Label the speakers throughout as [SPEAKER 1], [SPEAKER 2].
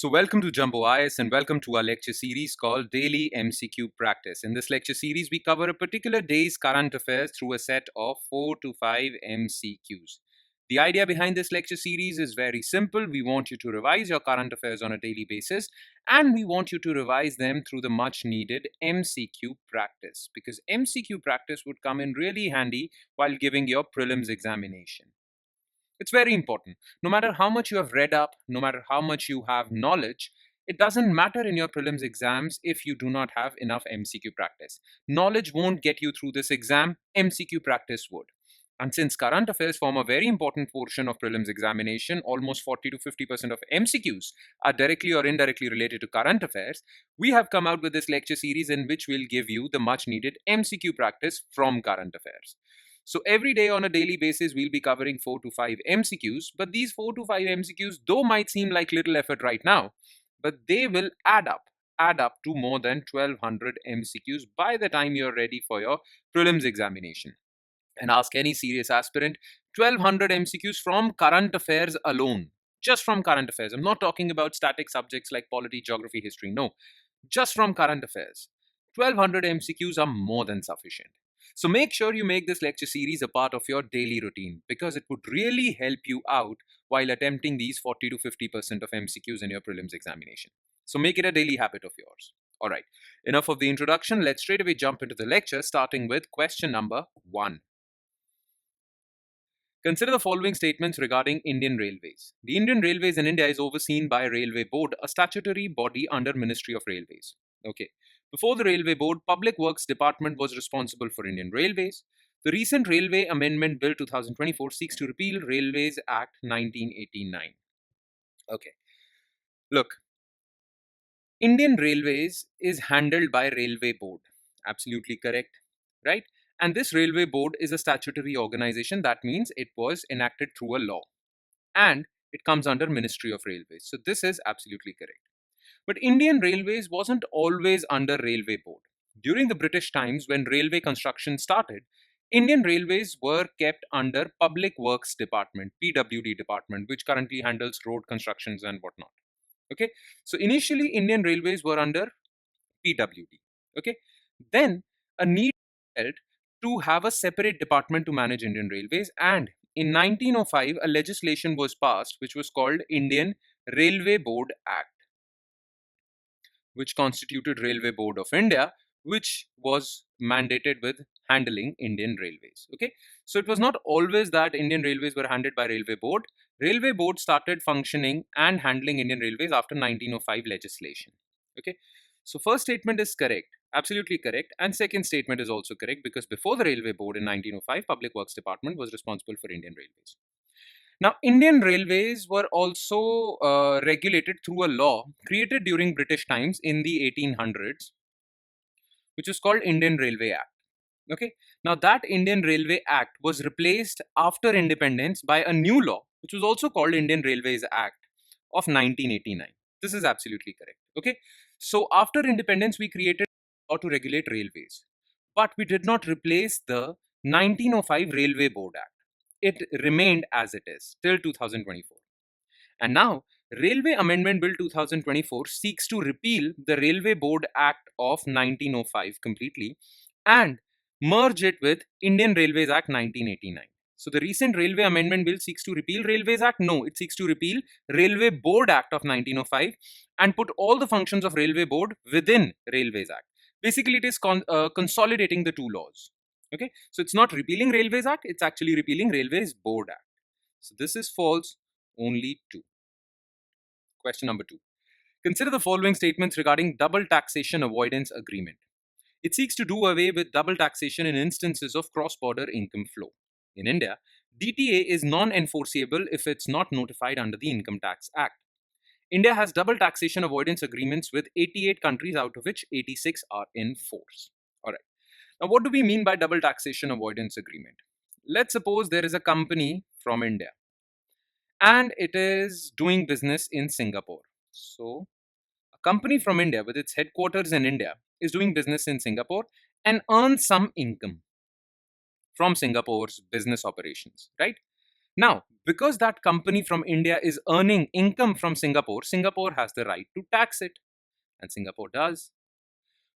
[SPEAKER 1] So welcome to Jumbo IS and welcome to our lecture series called Daily MCQ Practice. In this lecture series, we cover a particular day's current affairs through a set of 4 to 5 MCQs. The idea behind this lecture series is very simple. We want you to revise your current affairs on a daily basis, and we want you to revise them through the much needed MCQ practice, because MCQ practice would come in really handy while giving your prelims examination. It's very important. No matter how much you have read up, no matter how much you have knowledge, it doesn't matter in your prelims exams if you do not have enough MCQ practice. Knowledge won't get you through this exam, MCQ practice would. And since current affairs form a very important portion of prelims examination, almost 40 to 50% of MCQs are directly or indirectly related to current affairs, we have come out with this lecture series in which we'll give you the much needed MCQ practice from current affairs. So every day on a daily basis, we'll be covering 4 to 5 MCQs, but these 4 to 5 MCQs, though might seem like little effort right now, but they will add up to more than 1200 MCQs by the time you're ready for your prelims examination. And ask any serious aspirant, 1200 MCQs from current affairs alone, just from current affairs. I'm not talking about static subjects like polity, geography, history, no, just from current affairs. 1200 MCQs are more than sufficient. So make sure you make this lecture series a part of your daily routine, because it would really help you out while attempting these 40 to 50% of MCQs in your prelims examination. So make it a daily habit of yours. All right, enough of the introduction. Let's straight away jump into the lecture, starting with question number 1. Consider the following statements regarding Indian Railways. The Indian Railways in India is overseen by Railway Board, a statutory body under Ministry of Railways. Okay. Before the Railway Board, Public Works Department was responsible for Indian Railways. The recent Railway Amendment Bill 2024 seeks to repeal Railways Act 1989. Okay. Look, Indian Railways is handled by Railway Board. Absolutely correct, right? And this Railway Board is a statutory organization. That means it was enacted through a law. And it comes under Ministry of Railways. So this is absolutely correct. But Indian Railways wasn't always under Railway Board. During the British times, when railway construction started, Indian Railways were kept under Public Works Department, PWD department, which currently handles road constructions and whatnot. Okay, so initially Indian Railways were under PWD. Okay, then a need was felt to have a separate department to manage Indian Railways, and in 1905 a legislation was passed which was called Indian Railway Board Act, which constituted Railway Board of India, which was mandated with handling Indian Railways. Okay, so it was not always that Indian Railways were handled by Railway Board. Railway Board started functioning and handling Indian Railways after 1905 legislation. Okay, so first statement is correct, absolutely correct, and second statement is also correct, because before the Railway Board in 1905, Public Works Department was responsible for Indian Railways. Now, Indian Railways were also regulated through a law created during British times in the 1800s, which is called Indian Railway Act. Okay. Now, that Indian Railway Act was replaced after independence by a new law, which was also called Indian Railways Act of 1989. This is absolutely correct. Okay. So, after independence, we created a law to regulate railways, but we did not replace the 1905 Railway Board Act. It remained as it is till 2024. And now, Railway Amendment Bill 2024 seeks to repeal the Railway Board Act of 1905 completely and merge it with Indian Railways Act 1989. So the recent Railway Amendment Bill seeks to repeal Railways Act? No, it seeks to repeal Railway Board Act of 1905 and put all the functions of Railway Board within Railways Act. Basically, it is consolidating the two laws. Okay, so it's not repealing Railways Act, it's actually repealing Railways Board Act. So this is false, only 2. Question number 2. Consider the following statements regarding double taxation avoidance agreement. It seeks to do away with double taxation in instances of cross-border income flow. In India, DTA is non-enforceable if it's not notified under the Income Tax Act. India has double taxation avoidance agreements with 88 countries, out of which 86 are in force. All right. Now, what do we mean by double taxation avoidance agreement? Let's suppose there is a company from India and it is doing business in Singapore. So, a company from India with its headquarters in India is doing business in Singapore and earns some income from Singapore's business operations, right? Now, because that company from India is earning income from Singapore, Singapore has the right to tax it, and Singapore does.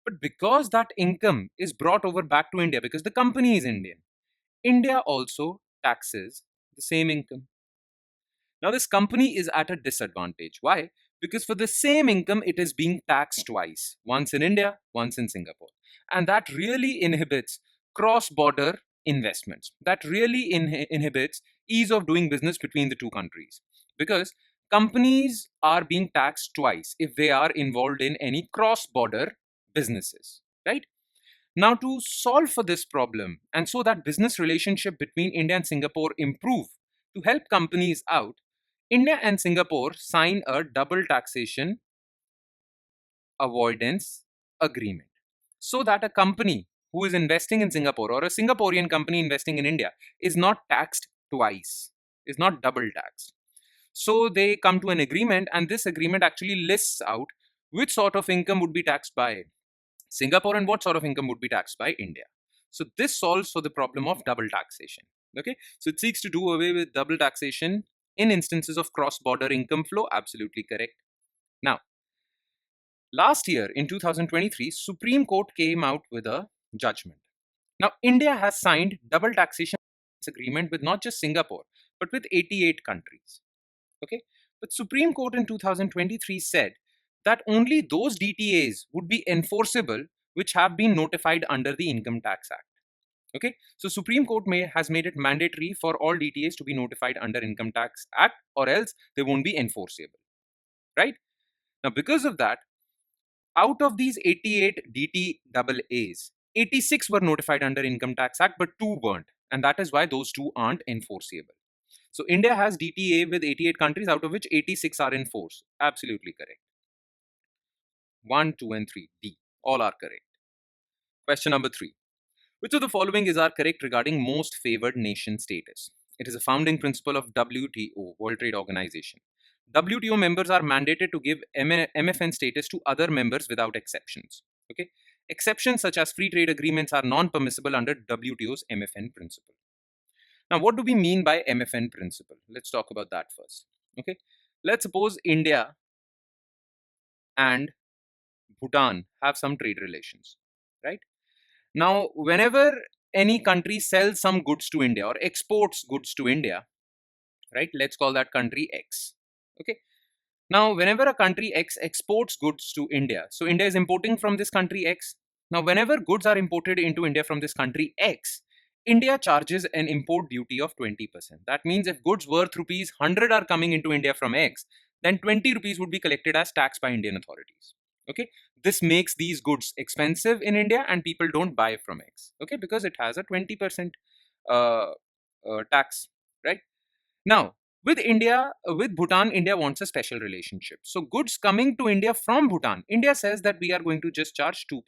[SPEAKER 1] But because that income is brought over back to India, because the company is Indian, India also taxes the same income. Now, this company is at a disadvantage. Why? Because for the same income, it is being taxed twice, once in India, once in Singapore. And that really inhibits cross border investments. That really inhibits ease of doing business between the two countries. Because companies are being taxed twice if they are involved in any cross border businesses, right? Now, to solve for this problem and so that business relationship between India and Singapore improve to help companies out, India and Singapore sign a double taxation avoidance agreement so that a company who is investing in Singapore or a Singaporean company investing in India is not taxed twice, is not double taxed. So they come to an agreement, and this agreement actually lists out which sort of income would be taxed by Singapore and what sort of income would be taxed by India. So this solves for the problem of double taxation. Okay, so it seeks to do away with double taxation in instances of cross-border income flow. Absolutely correct. Now, last year in 2023, Supreme Court came out with a judgment. Now, India has signed double taxation agreement with not just Singapore, but with 88 countries. Okay, but Supreme Court in 2023 said that only those DTAs would be enforceable which have been notified under the Income Tax Act. Okay, so Supreme Court has made it mandatory for all DTAs to be notified under Income Tax Act, or else they won't be enforceable, right? Now, because of that, out of these 88 DTAAs, 86 were notified under Income Tax Act, but 2 weren't, and that is why those 2 aren't enforceable. So India has DTA with 88 countries, out of which 86 are in force. Absolutely correct. 1, 2, and 3, D, all are correct. Question number 3. Which of the following is correct regarding most favored nation status? It is a founding principle of WTO, World Trade Organization. WTO members are mandated to give MFN status to other members without exceptions. Okay, exceptions such as free trade agreements are non-permissible under WTO's MFN principle. Now, what do we mean by MFN principle? Let's talk about that first. Okay, let's suppose India and Bhutan have some trade relations, right? Now, whenever any country sells some goods to India or exports goods to India, right? Let's call that country X. Okay. Now, whenever a country X exports goods to India, so India is importing from this country X. Now, whenever goods are imported into India from this country X, India charges an import duty of 20%. That means if goods worth rupees 100 are coming into India from X, then 20 rupees would be collected as tax by Indian authorities. Okay, this makes these goods expensive in India and people don't buy from X. Okay, because it has a 20% tax, right? Now, with Bhutan, India wants a special relationship. So goods coming to India from Bhutan, India says that we are going to just charge 2%.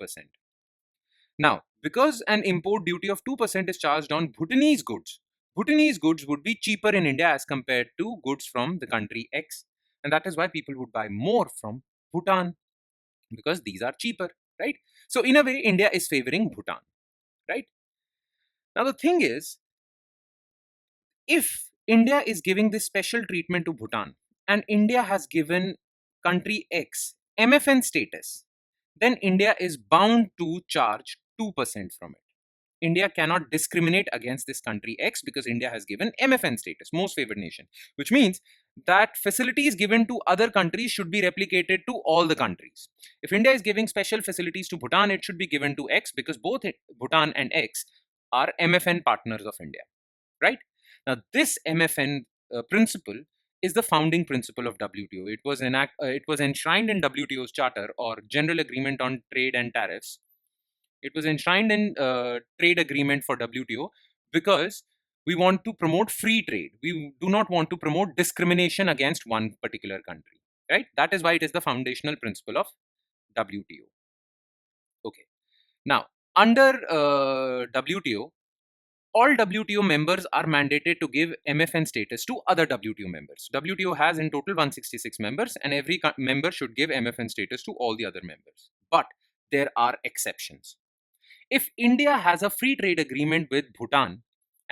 [SPEAKER 1] Now, because an import duty of 2% is charged on Bhutanese goods would be cheaper in India as compared to goods from the country X. And that is why people would buy more from Bhutan, because these are cheaper, right? So in a way, India is favoring Bhutan, right? Now, the thing is, if India is giving this special treatment to Bhutan and India has given country X MFN status, then India is bound to charge 2% from it. India cannot discriminate against this country X because India has given MFN status, most favored nation, which means that facilities given to other countries should be replicated to all the countries. If India is giving special facilities to Bhutan, it should be given to X because both Bhutan and X are MFN partners of India, right? Now, this MFN principle is the founding principle of WTO. It was enshrined in WTO's charter, or General Agreement on Trade and Tariffs. It was enshrined in trade agreement for WTO because we want to promote free trade. We do not want to promote discrimination against one particular country, right? That is why it is the foundational principle of WTO. Okay. Now, under WTO, all WTO members are mandated to give MFN status to other WTO members. WTO has in total 166 members, and every member should give MFN status to all the other members. But there are exceptions. If India has a free trade agreement with Bhutan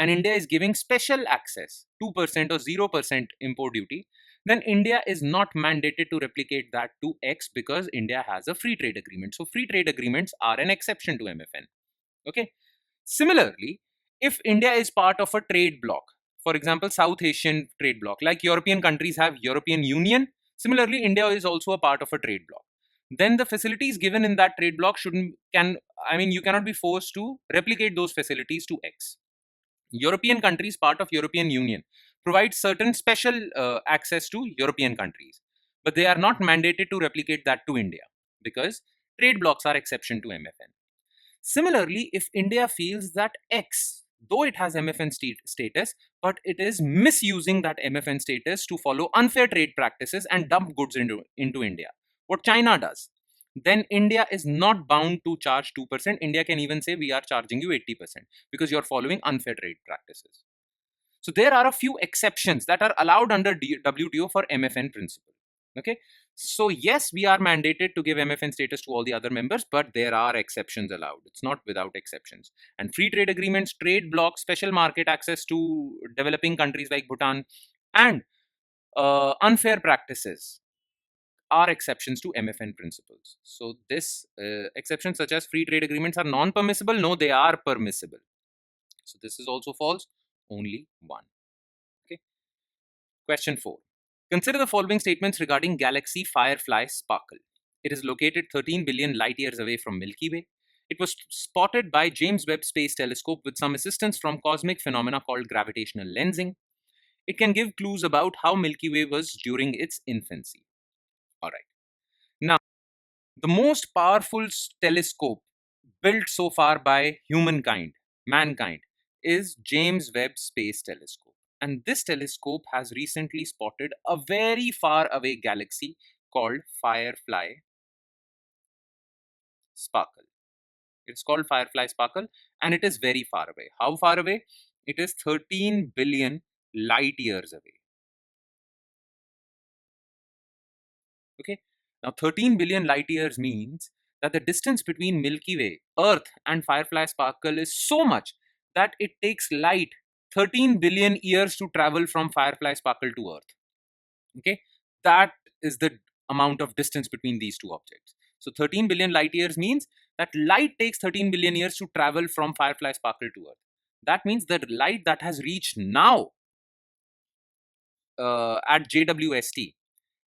[SPEAKER 1] and India is giving special access, 2% or 0% import duty, then India is not mandated to replicate that to X because India has a free trade agreement. So free trade agreements are an exception to MFN. Okay. Similarly, if India is part of a trade bloc, for example, South Asian trade bloc, like European countries have European Union, similarly, India is also a part of a trade bloc. Then the facilities given in that trade bloc you cannot be forced to replicate those facilities to X. European countries, part of European Union, provide certain special access to European countries, but they are not mandated to replicate that to India because trade blocs are exception to MFN. Similarly, if India feels that X, though it has MFN status, but it is misusing that MFN status to follow unfair trade practices and dump goods into India, what China does, then India is not bound to charge 2%. India can even say we are charging you 80% because you're following unfair trade practices. So there are a few exceptions that are allowed under WTO for MFN principle. Okay. So yes, we are mandated to give MFN status to all the other members, but there are exceptions allowed. It's not without exceptions. And free trade agreements, trade blocks, special market access to developing countries like Bhutan, and unfair practices are exceptions to MFN principles. So this exceptions such as free trade agreements are non-permissible. No, they are permissible. So this is also false. Only one. Okay. Question 4. Consider the following statements regarding galaxy Firefly Sparkle. It is located 13 billion light years away from Milky Way. It was spotted by James Webb Space Telescope with some assistance from cosmic phenomena called gravitational lensing. It can give clues about how Milky Way was during its infancy. Alright. Now, the most powerful telescope built so far by mankind, is James Webb Space Telescope. And this telescope has recently spotted a very far away galaxy called Firefly Sparkle. It's called Firefly Sparkle and it is very far away. How far away? It is 13 billion light years away. Okay. Now 13 billion light years means that the distance between Milky Way, Earth and Firefly Sparkle is so much that it takes light 13 billion years to travel from Firefly Sparkle to Earth. Okay, that is the amount of distance between these two objects. So 13 billion light years means that light takes 13 billion years to travel from Firefly Sparkle to Earth. That means that light that has reached now at JWST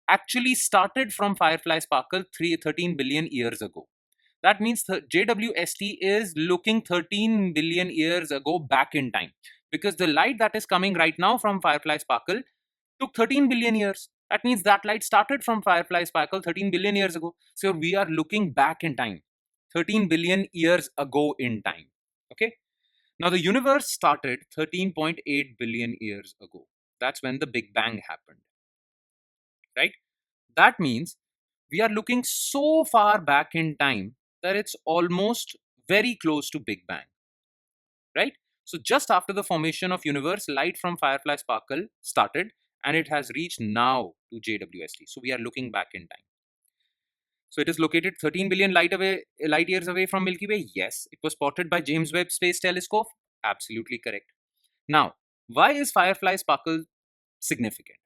[SPEAKER 1] actually started from Firefly Sparkle 13 billion years ago. That means JWST is looking 13 billion years ago back in time, because the light that is coming right now from Firefly Sparkle took 13 billion years. That means that light started from Firefly Sparkle 13 billion years ago. So we are looking back in time, 13 billion years ago in time. Okay. Now the universe started 13.8 billion years ago. That's when the Big Bang happened. Right? That means we are looking so far back in time that it's almost very close to Big Bang. Right? So just after the formation of universe, light from Firefly Sparkle started and it has reached now to JWST. So we are looking back in time. So it is located 13 billion light years away from Milky Way. Yes. It was spotted by James Webb Space Telescope. Absolutely correct. Now, why is Firefly Sparkle significant?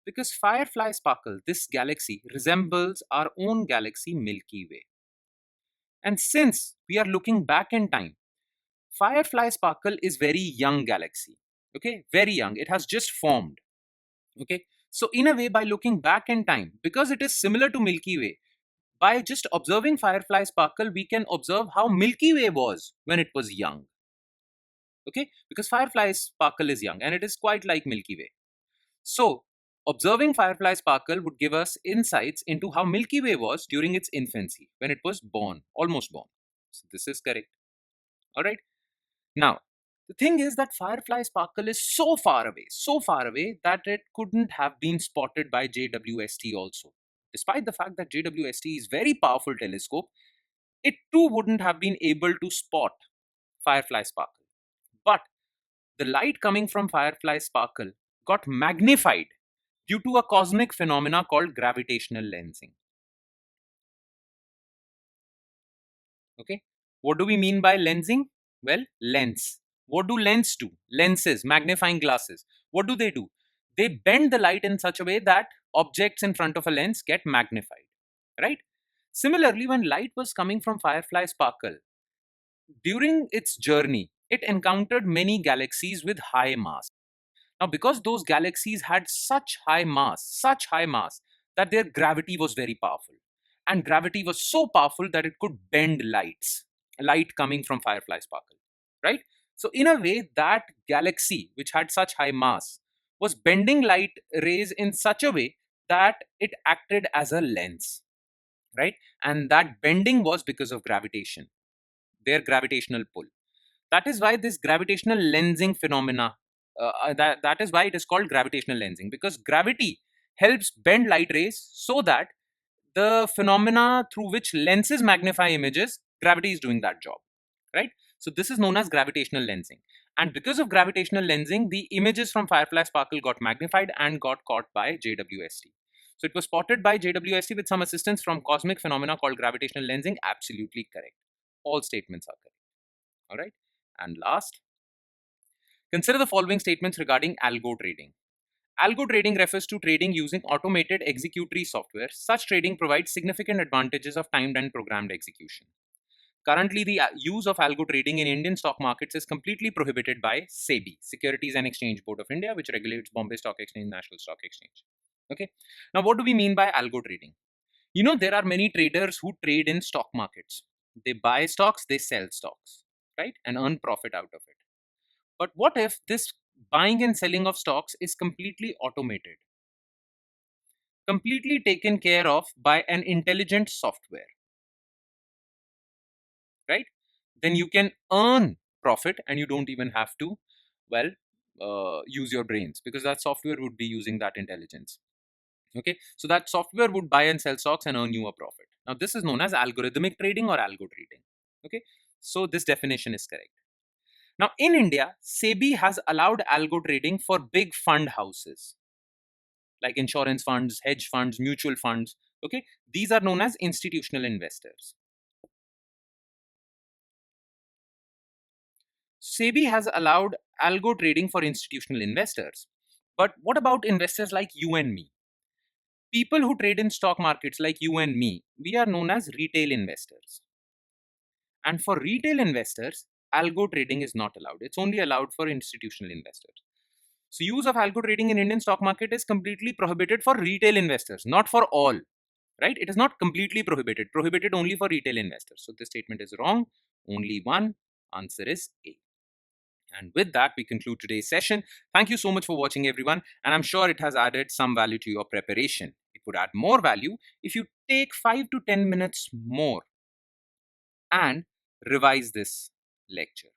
[SPEAKER 1] Because Firefly Sparkle, this galaxy, resembles our own galaxy Milky Way. And since we are looking back in time, Firefly Sparkle is very young galaxy. Okay, very young. It has just formed. Okay, so in a way, by looking back in time, because it is similar to Milky Way, by just observing Firefly Sparkle, we can observe how Milky Way was when it was young. Okay, because Firefly Sparkle is young and it is quite like Milky Way. So observing Firefly Sparkle would give us insights into how Milky Way was during its infancy, when it was born, almost born. So this is correct. All right. Now, the thing is that Firefly Sparkle is so far away that it couldn't have been spotted by JWST also. Despite the fact that JWST is very powerful telescope, it too wouldn't have been able to spot Firefly Sparkle. But the light coming from Firefly Sparkle got magnified due to a cosmic phenomena called gravitational lensing. Okay, what do we mean by lensing? Well, lens. What do lenses do? Lenses, magnifying glasses. What do? They bend the light in such a way that objects in front of a lens get magnified, right? Similarly, when light was coming from Firefly sparkle, during its journey, it encountered many galaxies with high mass. Now, because those galaxies had such high mass, that their gravity was very powerful. And gravity was so powerful that it could bend light coming from Firefly sparkle, right? So, in a way, that galaxy, which had such high mass, was bending light rays in such a way that it acted as a lens, right? And that bending was because of gravitation, their gravitational pull. That is why this gravitational lensing phenomena, that is why it is called gravitational lensing, because gravity helps bend light rays so that the phenomena through which lenses magnify images, gravity is doing that job, right? So this is known as gravitational lensing. And because of gravitational lensing, the images from Firefly sparkle got magnified and got caught by JWST. So it was spotted by JWST with some assistance from cosmic phenomena called gravitational lensing. Absolutely correct. All statements are correct. All right. And last, consider the following statements regarding algo trading. Algo trading refers to trading using automated executory software. Such trading provides significant advantages of timed and programmed execution. Currently, the use of algo trading in Indian stock markets is completely prohibited by SEBI, Securities and Exchange Board of India, which regulates Bombay Stock Exchange, National Stock Exchange. Okay. Now, what do we mean by algo trading? You know, there are many traders who trade in stock markets. They buy stocks, they sell stocks, right? And earn profit out of it. But what if this buying and selling of stocks is completely automated, completely taken care of by an intelligent software, right? Then you can earn profit and you don't even have to, well, use your brains, because that software would be using that intelligence. Okay, so that software would buy and sell stocks and earn you a profit. Now, this is known as algorithmic trading or algo trading. Okay, so this definition is correct. Now, in India, SEBI has allowed algo trading for big fund houses like insurance funds, hedge funds, mutual funds. Okay, these are known as institutional investors. SEBI has allowed algo trading for institutional investors. But what about investors like you and me? People who trade in stock markets like you and me, we are known as retail investors. And for retail investors, algo trading is not allowed. It's only allowed for institutional investors. So use of algo trading in Indian stock market is completely prohibited for retail investors, not for all, right? It is not completely prohibited, prohibited only for retail investors. So this statement is wrong. Only one answer is A. And with that, we conclude today's session. Thank you so much for watching, everyone. And I'm sure it has added some value to your preparation. It would add more value if you take 5 to 10 minutes more and revise this lecture.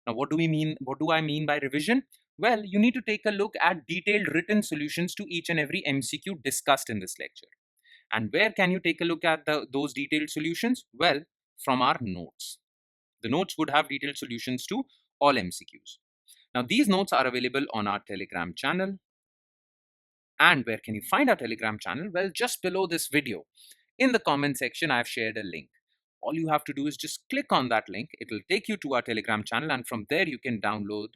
[SPEAKER 1] Now, what do we mean? What do I mean by revision? Well, you need to take a look at detailed written solutions to each and every MCQ discussed in this lecture. And where can you take a look at those detailed solutions? Well, from our notes. The notes would have detailed solutions to all MCQs. Now, these notes are available on our Telegram channel. And where can you find our Telegram channel? Well, just below this video, in the comment section, I've shared a link. All you have to do is just click on that link. It will take you to our Telegram channel, and from there you can download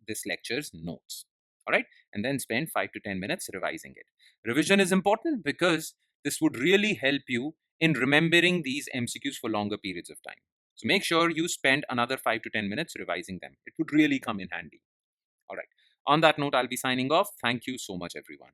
[SPEAKER 1] this lecture's notes. All right, and then spend 5 to 10 minutes revising it. Revision is important because this would really help you in remembering these MCQs for longer periods of time. So make sure you spend another 5 to 10 minutes revising them. It would really come in handy. All right. On that note, I'll be signing off. Thank you so much, everyone.